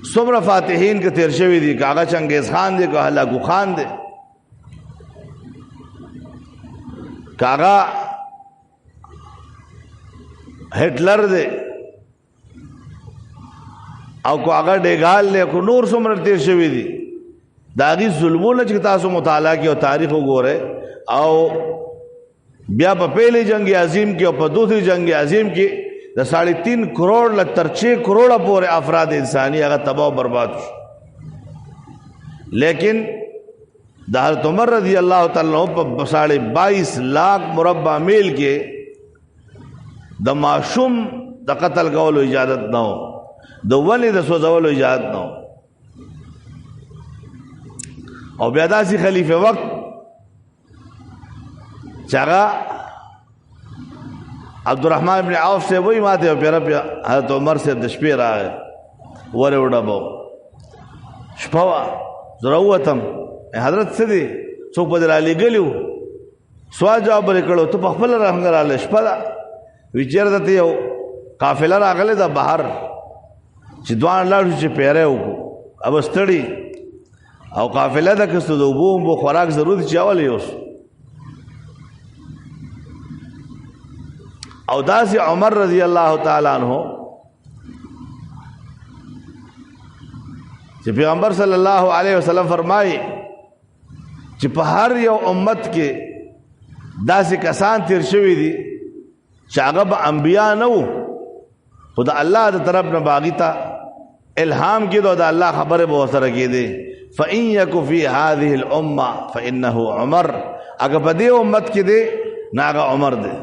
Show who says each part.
Speaker 1: څومره فاتحین کې تیر شوي دي، که هغه چنګیز خان دی، که هلاکو خان دی، که هغه هټلر دی، او که هغه ډیګال دی، که نور څومره تیر شوي دي، د هغې ظلمونه چې تاسو مطالعه کړئ او تاریخ وګورئ، او بیا په پہلی جنگ عظیم کې او په دوسری جنگ عظیم کې د 3.5 کروڑ له تر 6 کروڑه پورې افراد انسانی هغه تباہ و برباد شو. لیکن د حضرت عمر رضی اللہ تعالی عنہ په 22.5 لاکھ مربع میل کې د معصوم د قتل کولو اجازت نه و، د ونې د سوځولو اجازت نه و. او بیا داسې خلیفه وقت چې هغه عبدالرحمن ابن عوف سے وہی ماتے پیرا پیا حضرت عمر سے د شپې راغی ورې وډبو شپه وه زه راووتم حضرت څه دی څوک به دې رالېږلي وو سوال جواب به یې کړی ته په خپله څنګه راغلی شپه ده وی چېرته ته یو قافله راغلی ده بهر چې دواړه لاړ شو چې پیری وکړو اب ستړي او قافله ده که څه د اوبو خوراک ضرور دي چې اول یوسو او داسې عمر رضی اللہ تعالی عنہ چې پیغمبر صلی الله علیه وسلم فرمایي چې په هر یو امت کې داسې کسان تیر شوي دي چې هغه به انبیا نه وو خو د الله د طرف نه باغي ته الهام کېدو د الله خبرې به ورسره کېدې فإن يك في هذه الأمة فإنه عمر، اگر په دې امت کې دی نو هغه عمر دی.